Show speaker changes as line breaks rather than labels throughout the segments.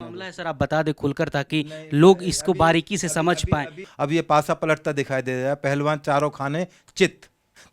मामला है सर, आप बता दें खुलकर ताकि
नहीं,
लोग इसको
अभी
बारीकी से समझ
अभी
पाएं।
अभी अब ये पासा पलटता दिखाई दे रहा है। पहलवान चारों खाने चित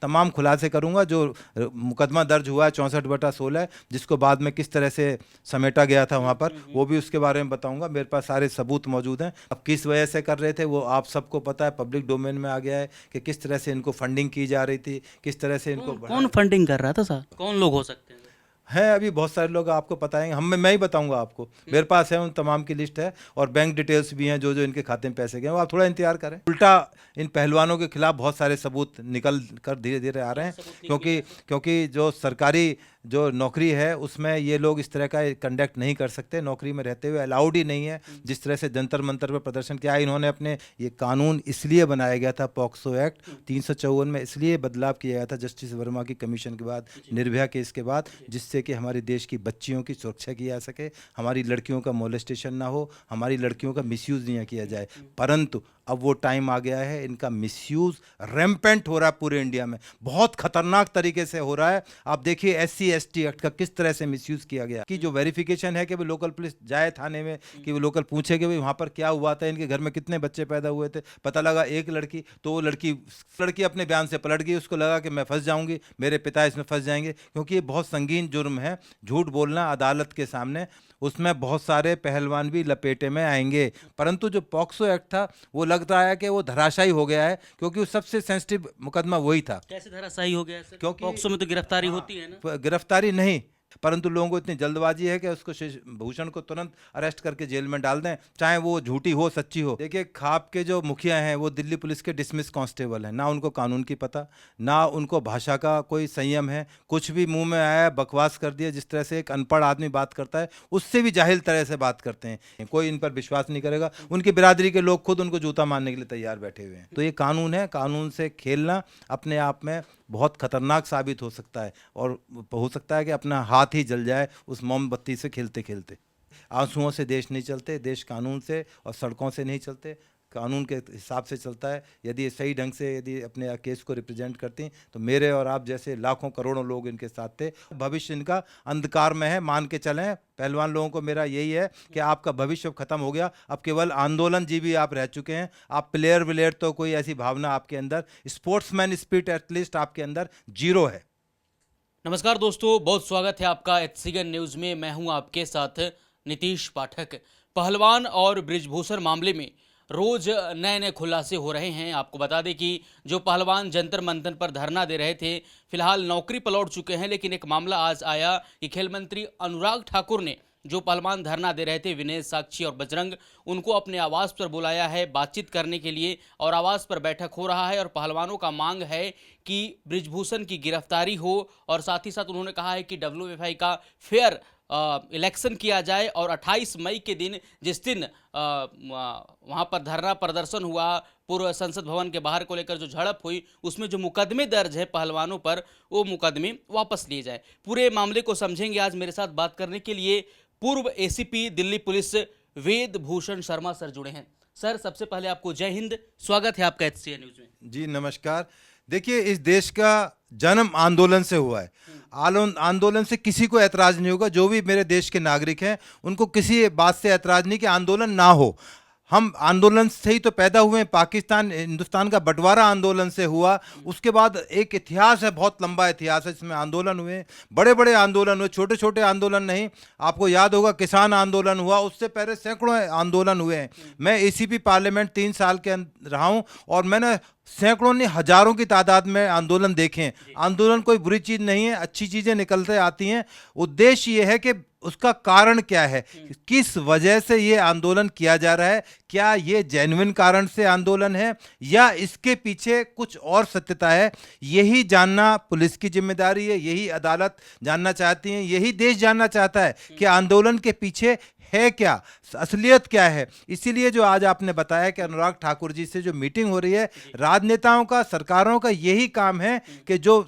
तमाम खुलासे करूंगा। जो मुकदमा दर्ज हुआ है 64/16, जिसको बाद में किस तरह से समेटा गया था वहां पर, वो भी उसके बारे में बताऊंगा। मेरे पास सारे सबूत मौजूद हैं। अब किस वजह से कर रहे थे वो आप सबको पता है, पब्लिक डोमेन में आ गया है कि किस तरह से इनको फंडिंग की जा रही थी, किस तरह से इनको
कौन फंडिंग कर रहा था सर? कौन लोग हो सकते हैं?
है। अभी बहुत सारे लोग आपको बताएंगे, मैं ही बताऊंगा आपको। मेरे पास है, उन तमाम की लिस्ट है और बैंक डिटेल्स भी हैं, जो जो इनके खाते में पैसे गए। वो आप थोड़ा इंतजार करें। उल्टा इन पहलवानों के खिलाफ बहुत सारे सबूत निकल कर धीरे धीरे आ रहे हैं, क्योंकि क्योंकि जो सरकारी जो नौकरी है उसमें ये लोग इस तरह का कंडक्ट नहीं कर सकते। नौकरी में रहते हुए अलाउड ही नहीं है। जिस तरह से जंतर मंतर पर प्रदर्शन किया, इन्होंने अपने ये कानून इसलिए बनाया गया था, पॉक्सो एक्ट 354 में इसलिए बदलाव किया गया था जस्टिस वर्मा की कमीशन के बाद, निर्भया केस के बाद, जिससे कि हमारे देश की बच्चियों की सुरक्षा की जा सके, हमारी लड़कियों का मोलेस्टेशन ना हो, हमारी लड़कियों का मिसयूज़ नहीं किया जाए। परंतु अब वो टाइम आ गया है, इनका मिसयूज़ रैम्पेंट हो रहा है पूरे इंडिया में, बहुत खतरनाक तरीके से हो रहा है। आप देखिए SC/ST एक्ट का किस तरह से मिसयूज़ किया गया, कि जो वेरिफिकेशन है कि वो लोकल पुलिस जाए थाने में, कि वो लोकल पूछे कि भाई वहाँ पर क्या हुआ था, इनके घर में कितने बच्चे पैदा हुए थे। पता लगा एक लड़की, तो वो लड़की लड़की अपने बयान से पलट गई। उसको लगा कि मैं फंस जाऊंगी, मेरे पिता इसमें फंस जाएंगे, क्योंकि ये बहुत संगीन जुर्म है झूठ बोलना अदालत के सामने। उसमें बहुत सारे पहलवान भी लपेटे में आएंगे। परंतु जो पॉक्सो एक्ट था वो लग रहा है कि वो धराशायी हो गया है, क्योंकि वो सबसे सेंसिटिव मुकदमा वही था।
कैसे धराशायी हो गया सर?
क्योंकि
पॉक्सो में तो गिरफ्तारी होती है ना।
गिरफ्तारी नहीं, परंतु लोगों को इतनी जल्दबाजी है कि उसको भूषण को तुरंत अरेस्ट करके जेल में डाल दें, चाहे वो झूठी हो सच्ची हो। देखिए, खाप के जो मुखिया हैं वो दिल्ली पुलिस के डिसमिस कांस्टेबल हैं। ना उनको कानून की पता, ना उनको भाषा का कोई संयम है। कुछ भी मुंह में आया बकवास कर दिया। जिस तरह से एक अनपढ़ आदमी बात करता है, उससे भी जाहिल तरह से बात करते हैं। कोई इन पर विश्वास नहीं करेगा। उनकी बिरादरी के लोग खुद उनको जूता मारने के लिए तैयार बैठे हुए हैं। तो ये कानून है, कानून से खेलना अपने आप में बहुत खतरनाक साबित हो सकता है, और हो सकता है कि अपना हाथ ही जल जाए उस मोमबत्ती से खेलते खेलते। आंसुओं से देश नहीं चलते, देश कानून से और सड़कों से नहीं चलते, कानून के हिसाब से चलता है। यदि ये सही ढंग से यदि अपने केस को रिप्रेजेंट करती तो मेरे और आप जैसे लाखों करोड़ों लोग इनके साथ थे। भविष्य इनका अंधकार में है, मान के चलें। पहलवान लोगों को मेरा यही है कि आपका भविष्य अब खत्म हो गया। अब केवल आंदोलन जीवी आप रह चुके हैं। आप प्लेयर विलेयर तो कोई ऐसी भावना आपके अंदर, स्पोर्ट्समैन स्पिरिट एटलीस्ट आपके अंदर जीरो है।
नमस्कार दोस्तों, बहुत स्वागत है आपका HCN न्यूज में। मैं हूं आपके साथ नीतीश पाठक। पहलवान और बृजभूषण मामले में रोज नए नए खुलासे हो रहे हैं। आपको बता दें कि जो पहलवान जंतर मंतर पर धरना दे रहे थे, फिलहाल नौकरी पर लौट चुके हैं। लेकिन एक मामला आज आया कि खेल मंत्री अनुराग ठाकुर ने जो पहलवान धरना दे रहे थे, विनेश, साक्षी और बजरंग, उनको अपने आवास पर बुलाया है बातचीत करने के लिए, और आवास पर बैठक हो रहा है। और पहलवानों का मांग है कि बृजभूषण की गिरफ्तारी हो, और साथ ही साथ उन्होंने कहा है कि WFI का फेयर इलेक्शन किया जाए। और 28 मई के दिन, जिस दिन वहाँ पर धरना प्रदर्शन हुआ, पूर्व संसद भवन के बाहर को लेकर जो झड़प हुई, उसमें जो मुकदमे दर्ज है पहलवानों पर, वो मुकदमे वापस लिए जाए। पूरे मामले को समझेंगे। आज मेरे साथ बात करने के लिए पूर्व ACP दिल्ली पुलिस वेद भूषण शर्मा सर जुड़े हैं। सर, सबसे पहले आपको जय हिंद, स्वागत है आपका HCN न्यूज में।
जी नमस्कार। देखिए, इस देश का जन्म आंदोलन से हुआ है। आंदोलन से किसी को ऐतराज नहीं होगा। जो भी मेरे देश के नागरिक हैं उनको किसी बात से ऐतराज नहीं कि आंदोलन ना हो। हम आंदोलन से ही तो पैदा हुए हैं। पाकिस्तान हिंदुस्तान का बंटवारा आंदोलन से हुआ। उसके बाद एक इतिहास है, बहुत लंबा इतिहास है, जिसमें आंदोलन हुए, बड़े बड़े आंदोलन हुए, छोटे छोटे आंदोलन नहीं। आपको याद होगा किसान आंदोलन हुआ, उससे पहले सैकड़ों आंदोलन हुए हैं। मैं ACP पार्लियामेंट 3 साल के रहा हूँ, और मैंने सैकड़ों ने हजारों की तादाद में आंदोलन देखे हैं। आंदोलन कोई बुरी चीज नहीं है, अच्छी चीजें निकलते आती हैं। उद्देश्य ये है कि उसका कारण क्या है, किस वजह से ये आंदोलन किया जा रहा है। क्या ये जेन्युइन कारण से आंदोलन है या इसके पीछे कुछ और सत्यता है, यही जानना पुलिस की जिम्मेदारी है। यही अदालत जानना चाहती है, यही देश जानना चाहता है कि आंदोलन के पीछे है क्या, असलियत क्या है। इसीलिए जो आज आपने बताया कि अनुराग ठाकुर जी से जो मीटिंग हो रही है, राजनेताओं का, सरकारों का यही काम है कि जो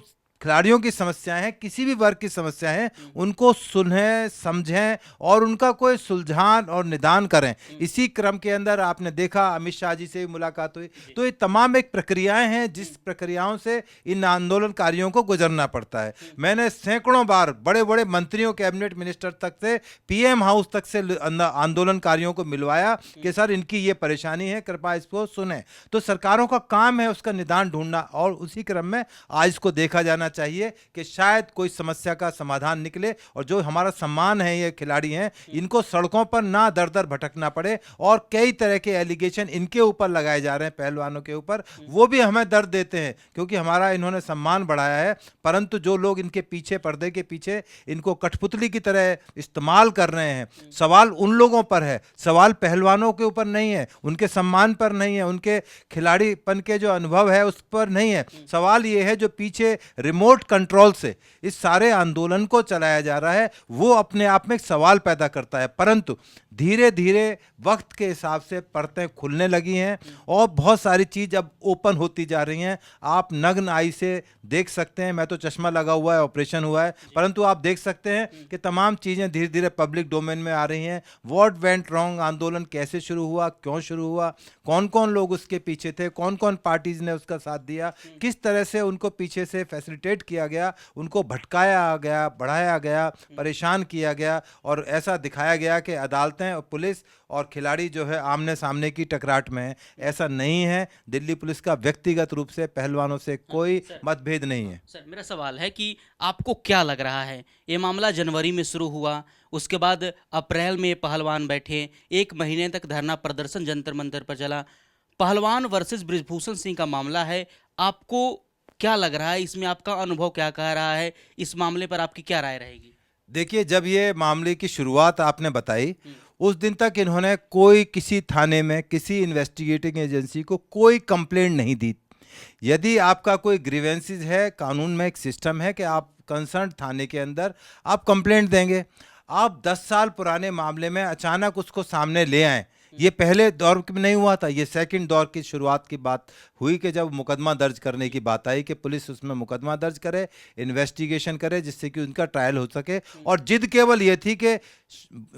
खिलाड़ियों की समस्याएं हैं, किसी भी वर्ग की समस्याएं हैं, उनको सुनें, समझें और उनका कोई सुलझान और निदान करें। इसी क्रम के अंदर आपने देखा अमित शाह जी से भी मुलाकात हुई। तो ये तमाम एक प्रक्रियाएं हैं जिस प्रक्रियाओं से इन आंदोलनकारियों को गुजरना पड़ता है। मैंने सैकड़ों बार बड़े बड़े मंत्रियों, कैबिनेट मिनिस्टर तक से, पीएम हाउस तक से आंदोलनकारियों को मिलवाया कि सर इनकी ये परेशानी है, कृपया इसको सुने। तो सरकारों का काम है उसका निदान ढूंढना, और उसी क्रम में आज इसको देखा जाना चाहिए कि शायद कोई समस्या का समाधान निकले और जो हमारा सम्मान है, ये खिलाड़ी हैं, इनको सड़कों पर ना दर दर भटकना पड़े। और कई तरह के एलिगेशन इनके ऊपर लगाए जा रहे हैं, पहलवानों के ऊपर, वो भी हमें दर्द देते हैं क्योंकि हमारा इन्होंने सम्मान बढ़ाया है। परंतु जो लोग इनके पीछे, पर्दे के पीछे इनको कठपुतली की तरह इस्तेमाल कर रहे हैं, सवाल उन लोगों पर है, सवाल पहलवानों के ऊपर नहीं है, उनके सम्मान पर नहीं है, उनके खिलाड़ीपन के जो अनुभव है उस पर नहीं है। सवाल ये है जो पीछे रिमोट कंट्रोल से इस सारे आंदोलन को चलाया जा रहा है, वो अपने आप में एक सवाल पैदा करता है। परंतु धीरे धीरे वक्त के हिसाब से परतें खुलने लगी हैं और बहुत सारी चीज अब ओपन होती जा रही हैं। आप नग्न आई से देख सकते हैं, मैं तो चश्मा लगा हुआ है, ऑपरेशन हुआ है, परंतु आप देख सकते हैं कि तमाम चीजें धीरे धीरे पब्लिक डोमेन में आ रही हैं। व्हाट वेंट रॉन्ग आंदोलन कैसे शुरू हुआ, क्यों शुरू हुआ, कौन कौन लोग उसके पीछे थे, कौन कौन पार्टीज ने उसका साथ दिया, किस तरह से उनको पीछे से फैसिलिटेट किया गया, उनको भटकाया गया, बढ़ाया गया, परेशान किया गया और ऐसा दिखाया गया कि अदालतें और पुलिस और खिलाड़ी जो है आमने सामने की टकराट में है। ऐसा नहीं है। दिल्ली पुलिस का व्यक्तिगत रूप से पहलवानों से कोई मतभेद नहीं है।
सर, मेरा सवाल है कि आपको क्या लग रहा है, ये मामला जनवरी में शुरू हुआ, उसके बाद अप्रैल में पहलवान बैठे, 1 महीने तक धरना प्रदर्शन जंतर मंतर पर चला, पहलवान वर्सेस बृजभूषण सिंह का मामला है, आपको क्या लग रहा है, इसमें आपका अनुभव क्या कह रहा है, इस मामले पर आपकी क्या राय रहेगी?
देखिए, जब ये मामले की शुरुआत आपने बताई, उस दिन तक इन्होंने कोई किसी थाने में, किसी इन्वेस्टिगेटिंग एजेंसी को कोई कंप्लेंट नहीं दी। यदि आपका कोई ग्रीवेंसेस है, कानून में एक सिस्टम है कि आप कंसर्न थाने के अंदर आप कंप्लेंट देंगे। आप 10 साल पुराने मामले में अचानक उसको सामने ले आए, ये पहले दौर में नहीं हुआ था, ये सेकंड दौर की शुरुआत की बात हुई कि जब मुकदमा दर्ज करने की बात आई कि पुलिस उसमें मुकदमा दर्ज करे, इन्वेस्टिगेशन करे जिससे कि उनका ट्रायल हो सके। और जिद केवल ये थी कि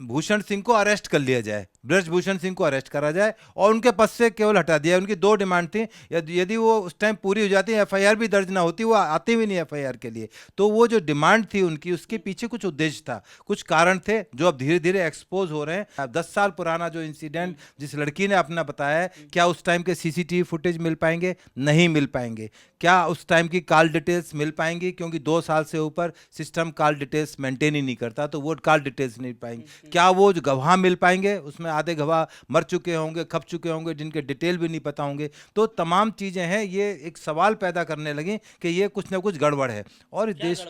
भूषण सिंह को अरेस्ट कर लिया जाए, ब्रजभूषण सिंह को अरेस्ट करा जाए और उनके पद से केवल हटा दिया। उनकी 2 डिमांड थी, यदि वो उस टाइम पूरी हो जाती, एफआईआर भी दर्ज ना होती, वो आते भी नहीं एफआईआर के लिए। तो वो जो डिमांड थी उनकी, उसके पीछे कुछ उद्देश्य था, कुछ कारण थे जो अब धीरे धीरे एक्सपोज हो रहे हैं। अब 10 साल पुराना जो इंसिडेंट जिस लड़की ने अपना बताया है, क्या उस टाइम के सीसीटीवी फुटेज मिल पाएंगे? नहीं मिल पाएंगे। क्या उस टाइम की कॉल डिटेल्स मिल पाएंगी? क्योंकि 2 साल से ऊपर सिस्टम कॉल डिटेल्स मेंटेन ही नहीं करता, तो वो कॉल डिटेल्स नहीं पाएंगे। क्या वो जो गवाह मिल पाएंगे? उसमें आधे गवाह मर चुके होंगे, खप चुके होंगे, जिनके डिटेल भी नहीं पता होंगे। तो तमाम चीजें हैं, ये एक सवाल पैदा करने लगी कि ये कुछ ना कुछ गड़बड़ है। और देश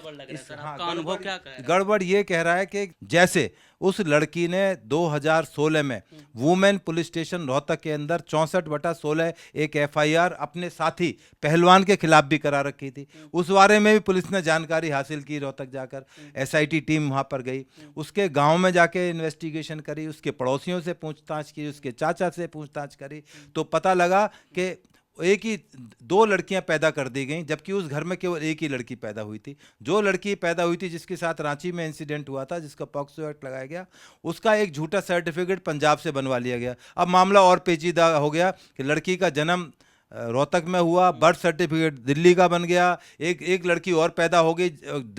गड़बड़ ये कह रहा है कि जैसे उस लड़की ने 2016 में वुमेन पुलिस स्टेशन रोहतक के अंदर 64/16 एक एफआईआर अपने साथी पहलवान के खिलाफ भी करा रखी थी। उस बारे में भी पुलिस ने जानकारी हासिल की, रोहतक जाकर एसआईटी टीम वहां पर गई, उसके गांव में जाके इन्वेस्टिगेशन करी, उसके पड़ोसियों से पूछताछ की, उसके चाचा से पूछताछ करी, तो पता लगा कि एक ही 2 लड़कियां पैदा कर दी गई, जबकि उस घर में केवल एक ही लड़की पैदा हुई थी। जो लड़की पैदा हुई थी जिसके साथ रांची में इंसिडेंट हुआ था, जिसका पॉक्सो एक्ट लगाया गया, उसका एक झूठा सर्टिफिकेट पंजाब से बनवा लिया गया। अब मामला और पेचीदा हो गया कि लड़की का जन्म रोहतक में हुआ, बर्थ सर्टिफिकेट दिल्ली का बन गया, एक लड़की और पैदा हो गई,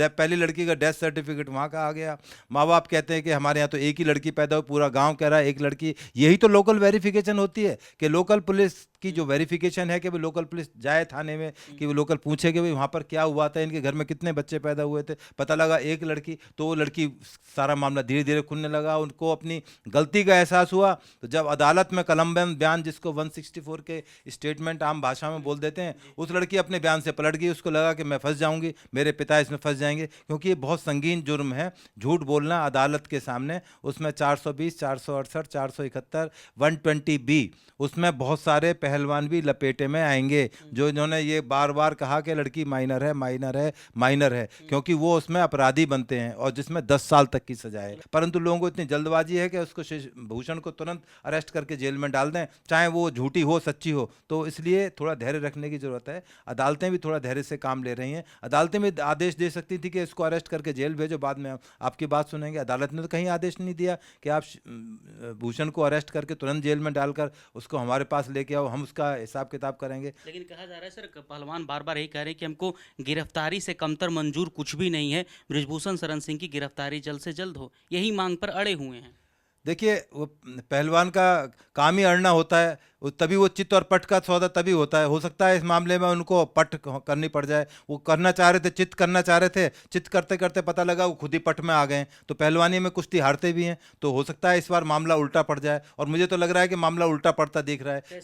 पहली लड़की का डेथ सर्टिफिकेट वहाँ का आ गया। माँ बाप कहते हैं कि हमारे यहाँ तो एक ही लड़की पैदा हो, पूरा गांव कह रहा है एक लड़की। यही तो लोकल वेरिफिकेशन होती है कि लोकल पुलिस की जो वेरिफिकेशन है कि वो लोकल पुलिस जाए थाने में, कि वो लोकल पूछे कि भाई वहाँ पर क्या हुआ था, इनके घर में कितने बच्चे पैदा हुए थे, पता लगा एक लड़की। तो वो लड़की, सारा मामला धीरे धीरे खुलने लगा, उनको अपनी गलती का एहसास हुआ। तो जब अदालत में कलमबंद बयान, जिसको 164 के स्टेटमेंट आम भाषा में बोल देते हैं, उस लड़की अपने बयान से पलट गई। उसको लगा कि मैं फंस जाऊंगी, मेरे पिता इसमें फंस जाएंगे, क्योंकि ये बहुत संगीन जुर्म है झूठ बोलना अदालत के सामने। उसमें 420, 468, 471, 120B, उसमें बहुत सारे पहलवान भी लपेटे में आएंगे, जो इन्होंने ये बार बार कहा कि लड़की माइनर है, माइनर है, माइनर है, क्योंकि वो उसमें अपराधी बनते हैं और जिसमें 10 साल तक की सजा है। परंतु लोगों को इतनी जल्दबाजी है कि उसको भूषण को तुरंत अरेस्ट करके जेल में डाल दें, चाहे वो झूठी हो सच्ची हो। तो इसलिए इसलिए थोड़ा धैर्य रखने की ज़रूरत है। अदालतें भी थोड़ा धैर्य से काम ले रही हैं। अदालतें भी आदेश दे सकती थी कि इसको अरेस्ट करके जेल भेजो, बाद में आपकी बात सुनेंगे। अदालत ने तो कहीं आदेश नहीं दिया कि आप भूषण को अरेस्ट करके तुरंत जेल में डालकर उसको हमारे पास लेके आओ, हम उसका हिसाब किताब करेंगे।
लेकिन कहा जा रहा है सर, पहलवान बार बार यही कह रहे हैं कि हमको गिरफ्तारी से कमतर मंजूर कुछ भी नहीं है, बृजभूषण शरण सिंह की गिरफ्तारी जल्द से जल्द हो, यही मांग पर अड़े हुए हैं।
देखिए, वो पहलवान का काम ही अड़ना होता है, तभी वो चित्त और पट का सौदा तभी होता है। हो सकता है इस मामले में उनको पट करनी पड़ जाए। वो करना चाह रहे थे, चित्त करना चाह रहे थे, चित्त करते करते पता लगा वो खुद ही पट में आ गए। तो पहलवानी में कुश्ती हारते भी हैं, तो हो सकता है इस बार मामला उल्टा पड़ जाए। और मुझे तो लग रहा है कि मामला उल्टा पड़ता दिख रहा है,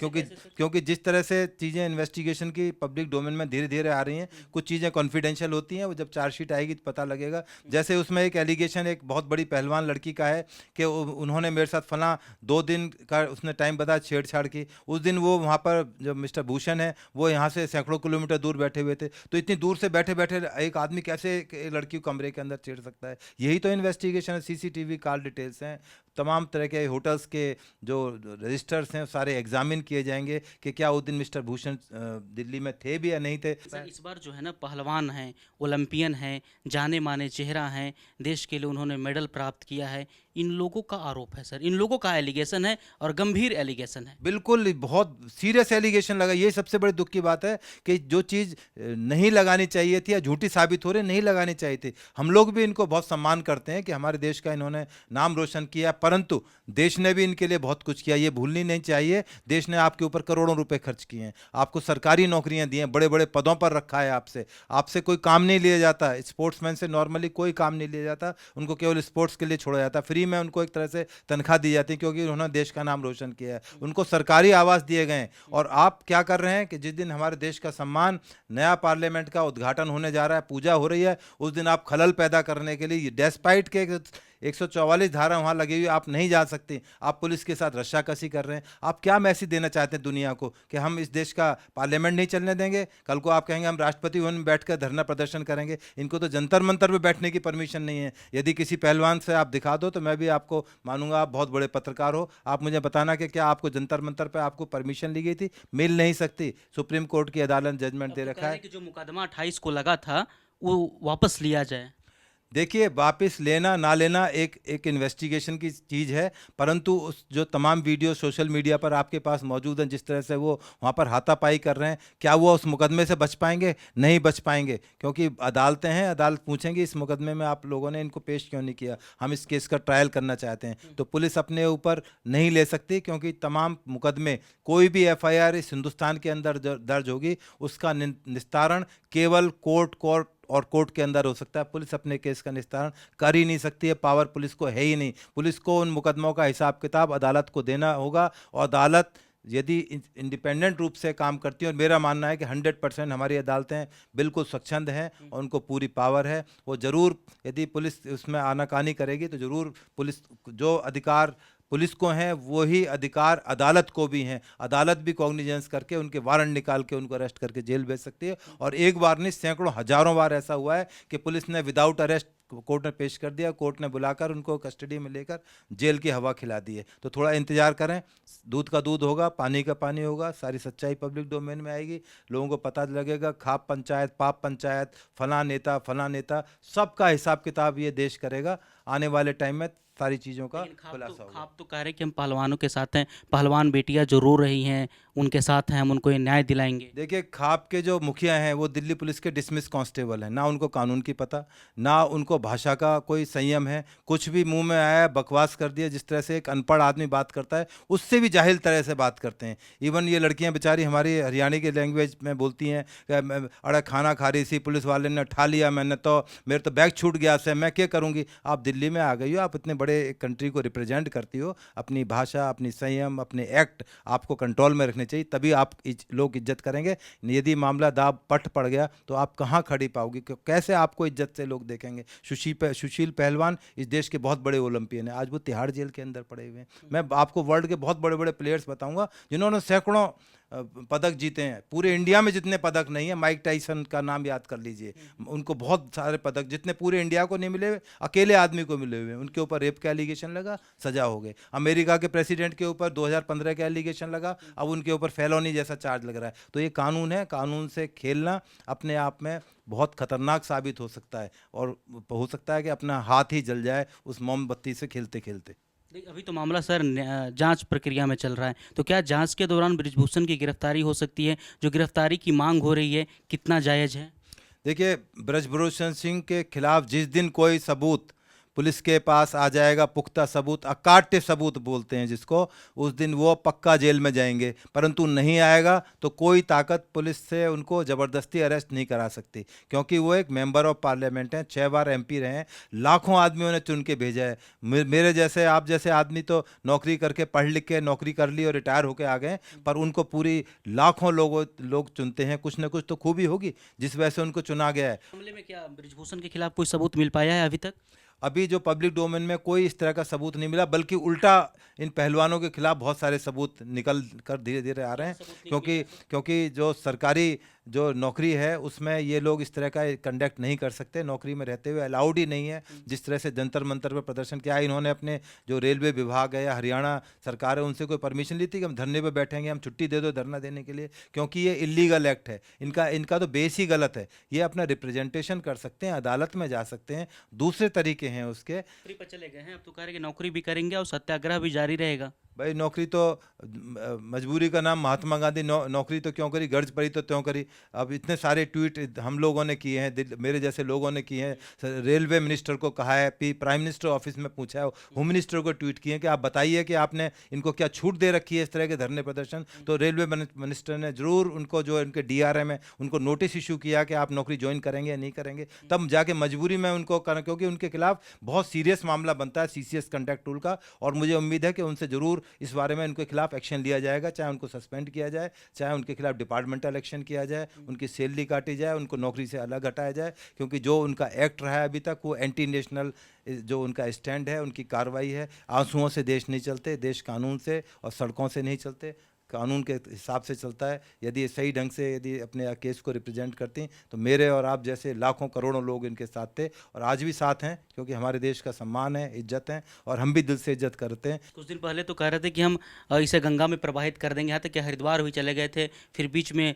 क्योंकि जिस तरह से चीज़ें इन्वेस्टिगेशन की पब्लिक डोमेन में धीरे धीरे आ रही हैं, कुछ चीज़ें कॉन्फिडेंशियल होती हैं, वो जब चार्जशीट आएगी तो पता लगेगा। जैसे उसमें एक एलिगेशन एक बहुत बड़ी पहलवान लड़की का है कि उन्होंने मेरे साथ फला 2 दिन का उसने टाइम बताया छेड़छाड़ की। उस दिन वो वहाँ पर जो मिस्टर भूषण है वो यहाँ से सैकड़ों किलोमीटर दूर बैठे हुए थे। तो इतनी दूर से बैठे बैठे एक आदमी कैसे एक लड़की को कमरे के अंदर छेड़ सकता है? यही तो इन्वेस्टिगेशन है। सीसीटीवी कॉल डिटेल्स हैं, तमाम तरह के होटल्स के जो रजिस्टर्स हैं सारे एग्जामिन किए जाएंगे कि क्या उस दिन मिस्टर भूषण दिल्ली में थे भी या नहीं थे।
सर, इस बार जो है ना, पहलवान हैं, ओलंपियन हैं, जाने माने चेहरा हैं, देश के लिए उन्होंने मेडल प्राप्त किया है, इन लोगों का आरोप है सर, इन लोगों का एलिगेशन है और गंभीर एलिगेशन है।
बिल्कुल, बहुत सीरियस एलिगेशन लगा। ये सबसे बड़ी दुख की बात है कि जो चीज़ नहीं लगानी चाहिए थी या झूठी साबित हो रही, नहीं लगानी चाहिए थी। हम लोग भी इनको बहुत सम्मान करते हैं कि हमारे देश का इन्होंने नाम रोशन किया, परंतु देश ने भी इनके लिए बहुत कुछ किया, ये भूलनी नहीं चाहिए। देश ने आपके ऊपर करोड़ों रुपए खर्च किए हैं, आपको सरकारी नौकरियां दी हैं, बड़े बड़े पदों पर रखा है। आपसे कोई काम नहीं लिया जाता। स्पोर्ट्समैन से नॉर्मली कोई काम नहीं लिया जाता, उनको केवल स्पोर्ट्स के लिए छोड़ा जाता। फ्री में उनको एक तरह से तनख्वाह दी जाती है, क्योंकि उन्होंने देश का नाम रोशन किया है। उनको सरकारी आवास दिए गए हैं। और आप क्या कर रहे हैं कि जिस दिन हमारे देश का सम्मान, नया पार्लियामेंट का उद्घाटन होने जा रहा है, पूजा हो रही है, उस दिन आप खलल पैदा करने के लिए, डेस्पाइट के 144 धारा वहाँ लगी हुई, आप नहीं जा सकते, आप पुलिस के साथ रस्साकसी कर रहे हैं। आप क्या मैसेज देना चाहते हैं दुनिया को कि हम इस देश का पार्लियामेंट नहीं चलने देंगे? कल को आप कहेंगे हम राष्ट्रपति भवन में बैठकर धरना प्रदर्शन करेंगे। इनको तो जंतर मंतर में बैठने की परमिशन नहीं है। यदि किसी पहलवान से आप दिखा दो तो मैं भी आपको मानूंगा, आप बहुत बड़े पत्रकार हो। आप मुझे बताना कि क्या आपको जंतर मंतर पर आपको परमिशन ली गई थी? मिल नहीं सकती। सुप्रीम कोर्ट की अदालत जजमेंट दे रखा है
कि जो मुकदमा 28 को लगा था वो वापस लिया जाए।
देखिए, वापस लेना ना लेना एक इन्वेस्टिगेशन की चीज़ है, परंतु उस जो तमाम वीडियो सोशल मीडिया पर आपके पास मौजूद हैं, जिस तरह से वो वहाँ पर हाथापाई कर रहे हैं, क्या वो उस मुकदमे से बच पाएंगे? नहीं बच पाएंगे, क्योंकि अदालतें हैं। अदालत पूछेंगी इस मुकदमे में आप लोगों ने इनको पेश क्यों नहीं किया, हम इस केस का ट्रायल करना चाहते हैं। तो पुलिस अपने ऊपर नहीं ले सकती, क्योंकि तमाम मुकदमे, कोई भी FIR इस हिंदुस्तान के अंदर दर्ज होगी, उसका निस्तारण केवल कोर्ट और कोर्ट के अंदर हो सकता है। पुलिस अपने केस का निस्तारण कर ही नहीं सकती है, पावर पुलिस को है ही नहीं। पुलिस को उन मुकदमों का हिसाब किताब अदालत को देना होगा, और अदालत यदि इंडिपेंडेंट रूप से काम करती है, और मेरा मानना है कि 100% हमारी अदालतें बिल्कुल स्वच्छंद हैं और उनको पूरी पावर है, वो ज़रूर, यदि पुलिस उसमें आनाकानी करेगी तो ज़रूर पुलिस जो अधिकार पुलिस को हैं वही अधिकार अदालत को भी हैं। अदालत भी कॉग्निजेंस करके उनके वारंट निकाल के उनको अरेस्ट करके जेल भेज सकती है। और एक बार नहीं, सैकड़ों हजारों बार ऐसा हुआ है कि पुलिस ने विदाउट अरेस्ट कोर्ट ने पेश कर दिया, कोर्ट ने बुलाकर उनको कस्टडी में लेकर जेल की हवा खिला दी है। तो थोड़ा इंतजार करें, दूध का दूध होगा, पानी का पानी होगा, सारी सच्चाई पब्लिक डोमेन में आएगी, लोगों को पता लगेगा। खाप पंचायत, पाप पंचायत, फला नेता, सबका हिसाब किताब ये देश करेगा। आने वाले टाइम में सारी चीज़ों का खुलासा होगा।
आप तो कह रहे हैं कि हम पहलवानों के साथ हैं, पहलवान बेटियां जो रो रही हैं उनके साथ हैं, हम उनको ये न्याय दिलाएंगे।
देखिए, खाप के जो मुखिया हैं वो दिल्ली पुलिस के डिसमिस कांस्टेबल हैं, ना उनको कानून की पता, ना उनको भाषा का कोई संयम है। कुछ भी मुंह में आया बकवास कर दिया। जिस तरह से एक अनपढ़ आदमी बात करता है, उससे भी जाहिल तरह से बात करते हैं। इवन ये लड़कियां बेचारी हमारी हरियाणी की लैंग्वेज में बोलती हैं, अरे खाना खा रही थी, पुलिस वाले ने उठा लिया, मेरे तो बैग छूट गया से, मैं क्या करूँगी? आप दिल्ली में आ गई हो, आप इतने बड़े कंट्री को रिप्रेजेंट करती हो, अपनी भाषा, अपनी संयम, अपने एक्ट आपको कंट्रोल में रखने चाहिए, तभी आप लोग इज्जत करेंगे। यदि मामला दाब पट पड़ गया तो आप कहाँ खड़ी पाओगी? कैसे आपको इज्जत से लोग देखेंगे? सुशील पहलवान इस देश के बहुत बड़े ओलंपियन हैं, आज वो तिहाड़ जेल के अंदर पड़े हुए हैं। मैं आपको वर्ल्ड के बहुत बड़े बड़े प्लेयर्स बताऊंगा जिन्होंने सैकड़ों पदक जीते हैं। पूरे इंडिया में जितने पदक नहीं है, माइक टाइसन का नाम याद कर लीजिए, उनको बहुत सारे पदक जितने पूरे इंडिया को नहीं मिले हुए, अकेले आदमी को मिले हुए हैं। उनके ऊपर रेप रेप का एलिगेशन लगा, सजा हो गई। अमेरिका के प्रेसिडेंट के ऊपर 2015 का एलिगेशन लगा, अब उनके ऊपर फेलोनी जैसा चार्ज लग रहा है। तो ये कानून है, कानून से खेलना अपने आप में बहुत खतरनाक साबित हो सकता है, और हो सकता है कि अपना हाथ ही जल जाए उस मोमबत्ती से खेलते खेलते।
देखिए, अभी तो मामला सर जांच प्रक्रिया में चल रहा है, तो क्या जांच के दौरान बृजभूषण की गिरफ्तारी हो सकती है? जो गिरफ्तारी की मांग हो रही है, कितना जायज़ है?
देखिए, बृजभूषण सिंह के खिलाफ जिस दिन कोई सबूत पुलिस के पास आ जाएगा, पुख्ता सबूत, अकाट्य सबूत बोलते हैं जिसको, उस दिन वो पक्का जेल में जाएंगे। परंतु नहीं आएगा तो कोई ताकत पुलिस से उनको ज़बरदस्ती अरेस्ट नहीं करा सकती, क्योंकि वो एक मेंबर ऑफ पार्लियामेंट हैं, 6 बार एमपी रहे हैं, लाखों आदमियों ने चुन के भेजा है। मेरे जैसे, आप जैसे आदमी तो नौकरी करके, पढ़ लिख के नौकरी कर ली और रिटायर होके आ गए, पर उनको पूरी लाखों लोग चुनते हैं। कुछ ना कुछ तो खूबी होगी जिस वजह से उनको चुना गया है।
मामले में क्या बृजभूषण के खिलाफ कोई सबूत मिल पाया है अभी तक?
अभी जो पब्लिक डोमेन में कोई इस तरह का सबूत नहीं मिला, बल्कि उल्टा इन पहलवानों के खिलाफ बहुत सारे सबूत निकल कर धीरे धीरे आ रहे हैं, क्योंकि जो सरकारी जो नौकरी है उसमें ये लोग इस तरह का कंडक्ट नहीं कर सकते, नौकरी में रहते हुए अलाउड ही नहीं है। जिस तरह से जंतर मंतर पर प्रदर्शन किया, इन्होंने अपने जो रेलवे विभाग है या हरियाणा सरकार है उनसे कोई परमिशन ली थी कि हम धरने पर बैठेंगे, हम छुट्टी दे दो धरना देने के लिए? क्योंकि ये इलीगल एक्ट है, इनका तो बेस ही गलत है। ये अपना रिप्रेजेंटेशन कर सकते हैं, अदालत में जा सकते हैं, दूसरे तरीके हैं उसके।
नौकरी पर चले गए हैं, अब तो कह रहे हैं कि नौकरी भी करेंगे और सत्याग्रह भी जारी रहेगा।
भाई, नौकरी तो मजबूरी का नाम महात्मा गांधी, नौकरी तो क्यों करी, गर्ज पड़ी तो त्यों करी। अब इतने सारे ट्वीट हम लोगों ने किए हैं, मेरे जैसे लोगों ने किए हैं, रेलवे मिनिस्टर को कहा है, प्राइम मिनिस्टर ऑफिस में पूछा है, होम मिनिस्टर को ट्वीट किए हैं कि आप बताइए कि आपने इनको क्या छूट दे रखी है इस तरह के धरने प्रदर्शन। तो रेलवे मिनिस्टर ने जरूर उनको, जो उनके DRM है, उनको नोटिस इशू किया कि आप नौकरी ज्वाइन करेंगे या नहीं करेंगे। तब जाके मजबूरी में उनको क्योंकि उनके खिलाफ बहुत सीरियस मामला बनता है CCS कंडक्ट रूल का, और मुझे उम्मीद है कि उनसे जरूर इस बारे में उनके खिलाफ एक्शन लिया जाएगा, चाहे उनको सस्पेंड किया जाए, चाहे उनके खिलाफ डिपार्टमेंटल एक्शन किया जाए, उनकी सैलरी काटी जाए, उनको नौकरी से अलग हटाया जाए। क्योंकि जो उनका एक्ट रहा है अभी तक, वो एंटी नेशनल जो उनका स्टैंड है, उनकी कार्रवाई है। आंसुओं से देश नहीं चलते, देश कानून से और सड़कों से नहीं चलते, कानून के हिसाब से चलता है। यदि ये सही ढंग से यदि अपने केस को रिप्रेजेंट करती तो मेरे और आप जैसे लाखों करोड़ों लोग इनके साथ थे, और आज भी साथ हैं, क्योंकि हमारे देश का सम्मान है, इज्जत है, और हम भी दिल से इज्जत करते हैं।
कुछ दिन पहले तो कह रहे थे कि हम इसे गंगा में प्रवाहित कर देंगे, यहाँ तक कि हरिद्वार भी चले गए थे, फिर बीच में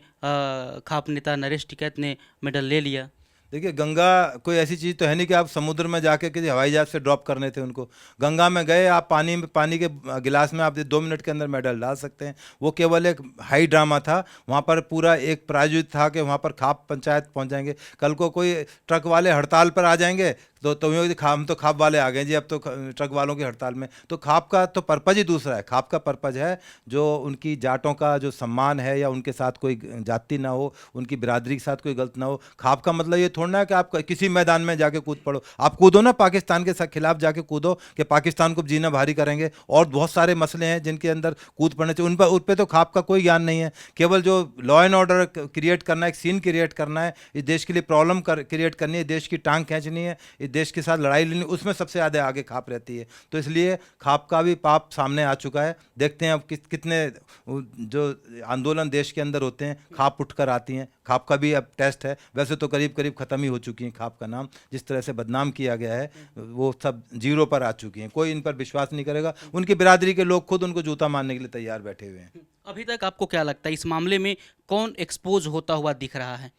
खाप नेता नरेश टिकैत ने मेडल ले लिया।
देखिए, गंगा कोई ऐसी चीज़ तो है नहीं कि आप समुद्र में जाके किसी हवाई जहाज़ से ड्रॉप करने थे उनको। गंगा में गए आप, पानी के गिलास में आप 2 मिनट के अंदर मेडल डाल सकते हैं। वो केवल एक हाई ड्रामा था, वहाँ पर पूरा एक प्रायोजित था कि वहाँ पर खाप पंचायत पहुँच जाएंगे। कल को कोई ट्रक वाले हड़ताल पर आ जाएंगे तो हम तो खाप वाले आ गए जी, अब तो ट्रक वालों की हड़ताल में। तो खाप का तो पर्पज़ ही दूसरा है। खाप का पर्पज़ है जो उनकी जाटों का जो सम्मान है, या उनके साथ कोई जाति ना हो, उनकी बिरादरी के साथ कोई गलत ना हो। खाप का मतलब ये थोड़ा ना कि आप किसी मैदान में जाके कूद पड़ो। आप कूदो ना, पाकिस्तान के खिलाफ जाके कूदो कि पाकिस्तान को जीना भारी करेंगे, और बहुत सारे मसले हैं जिनके अंदर कूद पड़ने चाहिए। उन पर तो खाप का कोई ज्ञान नहीं है। केवल जो लॉ एंड ऑर्डर क्रिएट करना है, एक सीन क्रिएट करना है, इस देश के लिए प्रॉब्लम क्रिएट करनी है, देश की टांग खींचनी है, देश के साथ लड़ाई लड़नी, उसमें सबसे ज़्यादा आगे खाप रहती है। तो इसलिए खाप का भी पाप सामने आ चुका है। देखते हैं अब कितने जो आंदोलन देश के अंदर होते हैं, खाप उठकर आती हैं। खाप का भी अब टेस्ट है। वैसे तो करीब करीब ख़त्म ही हो चुकी हैं। खाप का नाम जिस तरह से बदनाम किया गया है, वो सब जीरो पर आ चुकी हैं। कोई इन पर विश्वास नहीं करेगा। उनकी बिरादरी के लोग खुद उनको जूता मारने के लिए तैयार बैठे हुए हैं।
अभी तक आपको क्या लगता है इस मामले में कौन एक्सपोज होता हुआ दिख रहा है?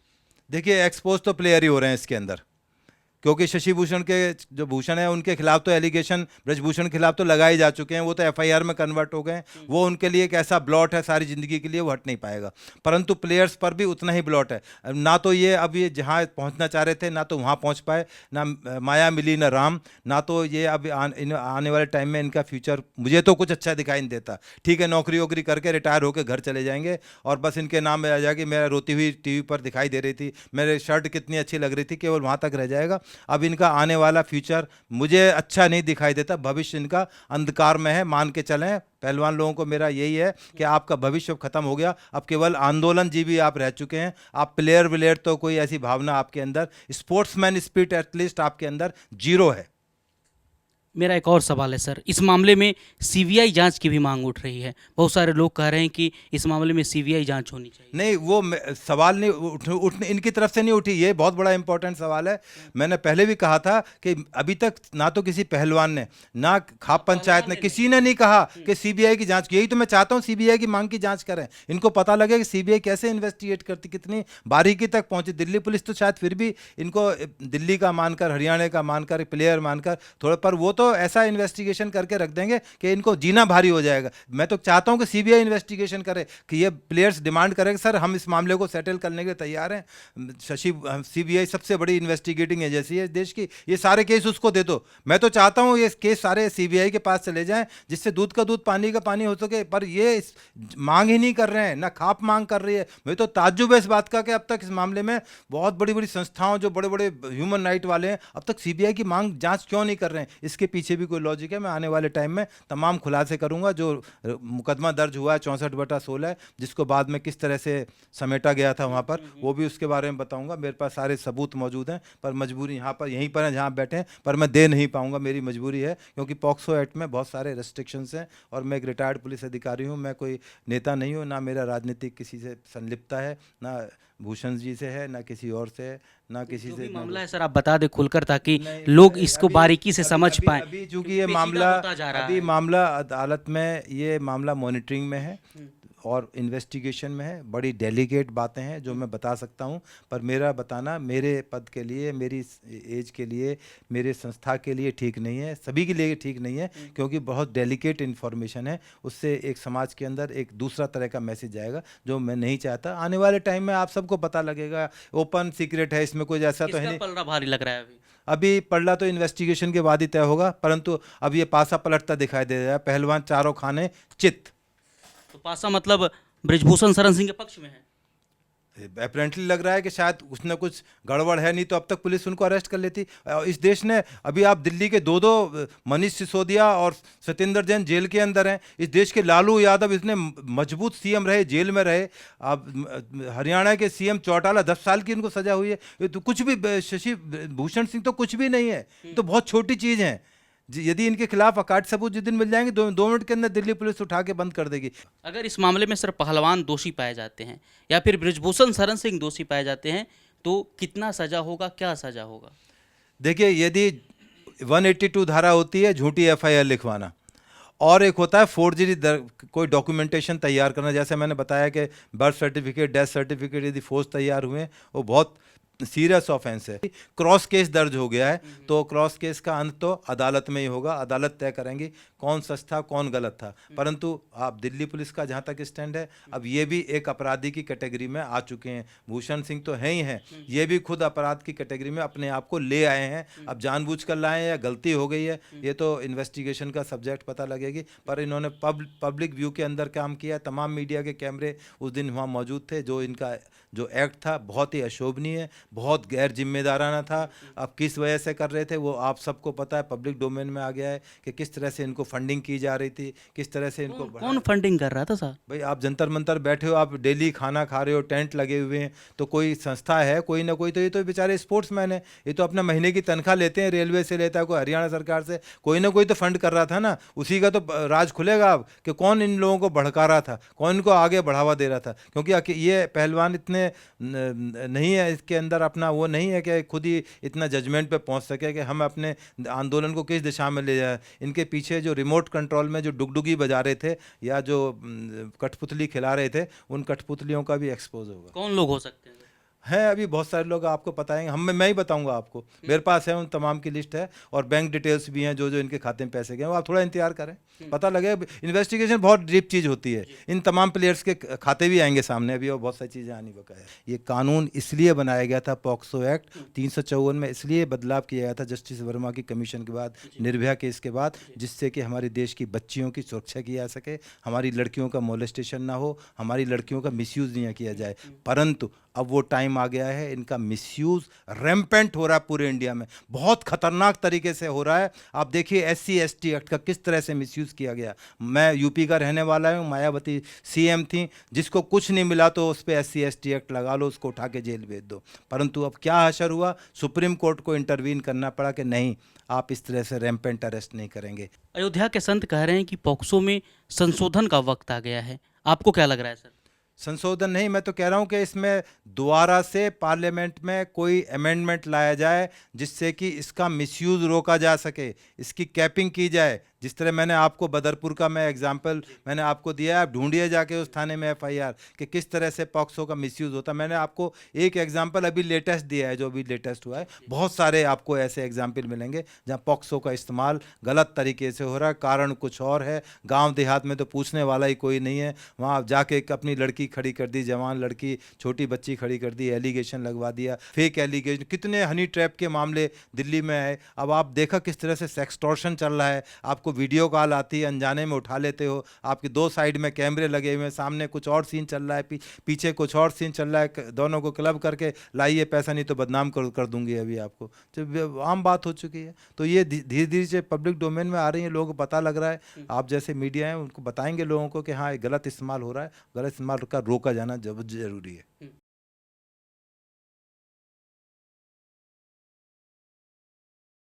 देखिए, एक्सपोज तो प्लेयर ही हो रहे हैं इसके अंदर, क्योंकि शशि भूषण के जो भूषण है उनके खिलाफ तो एलिगेशन ब्रजभूषण के खिलाफ तो लगाए जा चुके हैं, वो तो FIR में कन्वर्ट हो गए। वो उनके लिए एक ऐसा ब्लॉट है सारी ज़िंदगी के लिए, वो हट नहीं पाएगा। परंतु प्लेयर्स पर भी उतना ही ब्लॉट है। ना तो ये अब ये जहाँ पहुँचना चाह रहे थे, ना तो वहाँ पहुँच पाए, ना माया मिली ना राम, ना तो ये अब आने वाले टाइम में इनका फ्यूचर मुझे तो कुछ अच्छा दिखाई नहीं देता। ठीक है, नौकरी वोकरी करके रिटायर होकर घर चले जाएंगे, और बस इनके नाम में आ जाएगी मेरा रोती हुई TV पर दिखाई दे रही थी, मेरे शर्ट कितनी अच्छी लग रही थी, केवल वहाँ तक रह जाएगा। अब इनका आने वाला फ्यूचर मुझे अच्छा नहीं दिखाई देता। भविष्य इनका अंधकार में है, मान के चलें। पहलवान लोगों को मेरा यही है कि आपका भविष्य खत्म हो गया। अब केवल आंदोलन जीवी आप रह चुके हैं। आप प्लेयर विलेयर तो कोई ऐसी भावना आपके अंदर, स्पोर्ट्समैन स्पिरिट एटलीस्ट आपके अंदर जीरो है।
मेरा एक और सवाल है सर, इस मामले में सीबीआई जांच की भी मांग उठ रही है। बहुत सारे लोग कह रहे हैं कि इस मामले में सीबीआई जांच होनी चाहिए।
नहीं, वो सवाल नहीं उठने इनकी तरफ से नहीं उठी। ये बहुत बड़ा इंपॉर्टेंट सवाल है। मैंने पहले भी कहा था कि अभी तक ना तो किसी पहलवान ने, ना खाप पंचायत ने, किसी ने नहीं कहा कि सीबीआई की जांच की। यही तो मैं चाहता हूं, सीबीआई की मांग की जांच करें। इनको पता लगे कि सीबीआई कैसे इन्वेस्टिगेट करती, कितनी बारीकी तक पहुंची। दिल्ली पुलिस तो शायद फिर भी इनको दिल्ली का मानकर, हरियाणा का मानकर, प्लेयर मानकर थोड़ा, पर वो तो ऐसा इन्वेस्टिगेशन करके रख देंगे कि इनको जीना भारी हो जाएगा। मैं तो चाहता हूं कि सीबीआई इन्वेस्टिगेशन करे, कि ये प्लेयर्स डिमांड करें सर हम इस मामले को सेटल करने के लिए तैयार हैं। सीबीआई सबसे बड़ी इन्वेस्टिगेटिंग एजेंसी है देश की, ये सारे केस उसको दे दो। मैं तो चाहता हूं ये केस सारे सीबीआई के पास चले जाएं, जिससे दूध का दूध पानी का पानी हो सके। पर ये मांग ही नहीं कर रहे हैं, ना खाप मांग कर रही है। मुझे तो ताज्जुब है इस बात का कि अब तक इस मामले में बहुत बड़ी बड़ी संस्थाओं, जो बड़े बड़े ह्यूमन राइट वाले हैं, अब तक सीबीआई की मांग जांच क्यों नहीं कर रहे हैं। इसके पीछे भी कोई लॉजिक है। मैं आने वाले टाइम में तमाम खुलासे करूंगा। जो मुकदमा दर्ज हुआ है 64/16, जिसको बाद में किस तरह से समेटा गया था वहाँ पर, वो भी उसके बारे में बताऊंगा। मेरे पास सारे सबूत मौजूद हैं, पर मजबूरी यहाँ पर यहीं पर है जहाँ बैठे हैं, पर मैं दे नहीं पाऊंगा। मेरी मजबूरी है, क्योंकि पॉक्सो एक्ट में बहुत सारे रेस्ट्रिक्शंस हैं, और मैं एक रिटायर्ड पुलिस अधिकारी हूँ। मैं कोई नेता नहीं हूँ, ना मेरा राजनीतिक किसी से संलिप्तता है, ना भूषण जी से है, ना किसी और से है, ना किसी
जो
से।
भी मामला है सर आप बता दें खुलकर, ताकि
नहीं,
लोग इसको
अभी-
बारीकी से समझ
अभी
पाएं।
अभी चूंकि
क्योंकि
ये
पेचीदा
मामला,
होता जा रहा
अभी
है।
मामला अदालत में, ये मामला मॉनिटरिंग में है और इन्वेस्टिगेशन में है। बड़ी डेलिकेट बातें हैं जो मैं बता सकता हूं, पर मेरा बताना मेरे पद के लिए, मेरी एज के लिए, मेरे संस्था के लिए ठीक नहीं है, सभी के लिए ठीक नहीं है, क्योंकि बहुत डेलिकेट इन्फॉर्मेशन है। उससे एक समाज के अंदर एक दूसरा तरह का मैसेज जाएगा, जो मैं नहीं चाहता। आने वाले टाइम में आप सबको पता लगेगा। ओपन सीक्रेट है, इसमें कोई ऐसा तो है
किसका
नहीं।
पलड़ा भारी लग रहा है अभी?
अभी पलड़ा तो इन्वेस्टिगेशन के बाद ही तय होगा, परंतु अब ये पासा पलटता दिखाई दे रहा है। पहलवान चारों खाने चित।
तो पासा मतलब ब्रिजभूषण शरण सिंह के पक्ष में है।
अपेरेंटली लग रहा है कि शायद कुछ ना कुछ गड़बड़ है, नहीं तो अब तक पुलिस उनको अरेस्ट कर लेती। इस देश ने, अभी आप दिल्ली के दो मनीष सिसोदिया और सत्येंद्र जैन जेल के अंदर हैं। इस देश के लालू यादव इतने मजबूत सीएम रहे, जेल में रहे। अब हरियाणा के सीएम चौटाला 10 साल की उनको सजा हुई है। ये तो कुछ भी, शशि भूषण सिंह तो कुछ भी नहीं है, तो बहुत छोटी चीज़ है। यदि इनके खिलाफ अकाट सबूत जिस दिन मिल जाएंगे, 2 मिनट के अंदर दिल्ली पुलिस उठा के बंद कर देगी।
अगर इस मामले में सर पहलवान दोषी पाए जाते हैं या फिर ब्रिजभूषण शरण सिंह दोषी पाए जाते हैं, तो कितना सजा होगा, क्या सजा होगा?
देखिए, यदि 182 धारा होती है झूठी एफआईआर लिखवाना, और एक होता है फोर्जरी कोई डॉक्यूमेंटेशन तैयार करना। जैसे मैंने बताया कि बर्थ सर्टिफिकेट, डेथ सर्टिफिकेट यदि फोर्ज तैयार हुए, वो बहुत सीरियस ऑफेंस है। क्रॉस केस दर्ज हो गया है, तो क्रॉस केस का अंत तो अदालत में ही होगा। अदालत तय करेंगी कौन सच था, कौन गलत था। परंतु आप दिल्ली पुलिस का जहाँ तक स्टैंड है, अब ये भी एक अपराधी की कैटेगरी में आ चुके हैं। भूषण सिंह तो है ही हैं, ये भी खुद अपराध की कैटेगरी में अपने आप को ले आए हैं। अब जानबूझकर लाए हैं या गलती हो गई है, ये तो इन्वेस्टिगेशन का सब्जेक्ट पता लगेगी। पर इन्होंने पब्लिक व्यू के अंदर काम किया। तमाम मीडिया के कैमरे उस दिन वहाँ मौजूद थे। जो इनका जो एक्ट था बहुत ही अशोभनीय, बहुत गैर जिम्मेदाराना था। अब किस वजह से कर रहे थे वो आप सबको पता है, पब्लिक डोमेन में आ गया है कि किस तरह से इनको फंडिंग की जा रही थी, किस तरह से इनको
कौन फंडिंग कर रहा था साहब?
भाई, आप जंतर मंतर बैठे हो, आप डेली खाना खा रहे हो, टेंट लगे हुए हैं, तो कोई संस्था है, कोई ना कोई तो। ये तो बेचारे स्पोर्ट्समैन है, ये तो अपना महीने की तनख्वाह लेते हैं, रेलवे से लेता है, कोई हरियाणा सरकार से, कोई ना कोई तो फंड कर रहा था ना। उसी का तो राज खुलेगा अब कि कौन इन लोगों को भड़का रहा था, कौन इनको आगे बढ़ावा दे रहा था। क्योंकि ये पहलवान इतने नहीं है, इसके अंदर अपना वो नहीं है कि खुद ही इतना जजमेंट पे पहुंच सके कि हम अपने आंदोलन को किस दिशा में ले जाए। इनके पीछे जो रिमोट कंट्रोल में जो डुगडुगी बजा रहे थे या जो कठपुतली खिला रहे थे, उन कठपुतलियों का भी एक्सपोज होगा।
कौन लोग हो सकते हैं?
हैं अभी बहुत सारे लोग आपको बताएंगे, मैं ही बताऊंगा आपको। मेरे पास है, उन तमाम की लिस्ट है, और बैंक डिटेल्स भी हैं जो जो इनके खाते में पैसे गए। वो आप थोड़ा इंतजार करें, पता लगे। इन्वेस्टिगेशन बहुत डीप चीज़ होती है। इन तमाम प्लेयर्स के खाते भी आएंगे सामने अभी, और बहुत सारी चीज़ें आनी बकाया है। ये कानून इसलिए बनाया गया था, पॉक्सो एक्ट 354 में इसलिए बदलाव किया गया था जस्टिस वर्मा की कमीशन के बाद, निर्भया केस के बाद, जिससे कि हमारे देश की बच्चियों की सुरक्षा की जा सके, हमारी लड़कियों का मोलेस्टेशन ना हो, हमारी लड़कियों का मिसयूज़ नहीं किया जाए। परंतु अब वो टाइम टाइम आ गया है, इनका मिसयूज रैम्पेंट हो रहा है पूरे इंडिया में, बहुत खतरनाक तरीके से हो रहा है। आप देखिए SC/ST एक्ट का किस तरह से मिसयूज किया गया। मैं यूपी का रहने वाला हूँ, मायावती CM थी, जिसको कुछ नहीं मिला तो उस पर SC/ST एक्ट लगा लो, उसको उठा के जेल भेज दो। परंतु अब क्या हशर हुआ, सुप्रीम कोर्ट को इंटरवीन करना पड़ा कि नहीं, आप इस तरह से रैम्पेंट अरेस्ट नहीं करेंगे।
अयोध्या के संत कह रहे हैं कि पॉक्सो में संशोधन का वक्त आ गया है, आपको क्या लग रहा है सर?
संशोधन नहीं, मैं तो कह रहा हूं कि इसमें दोबारा से पार्लियामेंट में कोई अमेंडमेंट लाया जाए जिससे कि इसका मिसयूज रोका जा सके, इसकी कैपिंग की जाए। जिस तरह मैंने आपको बदरपुर का मैं एग्जांपल मैंने आपको दिया है, आप ढूंढिए जाके उस थाने में FIR कि किस तरह से पॉक्सो का मिसयूज होता है। मैंने आपको एक एग्जांपल अभी लेटेस्ट दिया है, जो अभी लेटेस्ट हुआ है। बहुत सारे आपको ऐसे एग्जांपल मिलेंगे जहाँ पॉक्सो का इस्तेमाल गलत तरीके से हो रहा है, कारण कुछ और है। गाँव देहात में तो पूछने वाला ही कोई नहीं है, वहाँ जाके एक अपनी लड़की खड़ी कर दी, जवान लड़की, छोटी बच्ची खड़ी कर दी, एलिगेशन लगवा दिया, फेक एलिगेशन। कितने हनी ट्रैप के मामले दिल्ली में आए। अब आप देखा किस तरह से सेक्सटॉर्शन चल रहा है, आपको वीडियो कॉल आती है, अनजाने में उठा लेते हो, आपके दो साइड में कैमरे लगे हुए हैं, सामने कुछ और सीन चल रहा है, पीछे कुछ और सीन चल रहा है, दोनों को क्लब करके लाइए पैसा, नहीं तो बदनाम कर दूंगी अभी आपको। तो आम बात हो चुकी है। तो ये धीरे धीरे से पब्लिक डोमेन में आ रही है, लोगों को पता लग रहा है। आप जैसे मीडिया हैं उनको बताएंगे लोगों को कि हाँ, ये गलत इस्तेमाल हो रहा है, गलत इस्तेमाल का रोका जाना जरूरी है।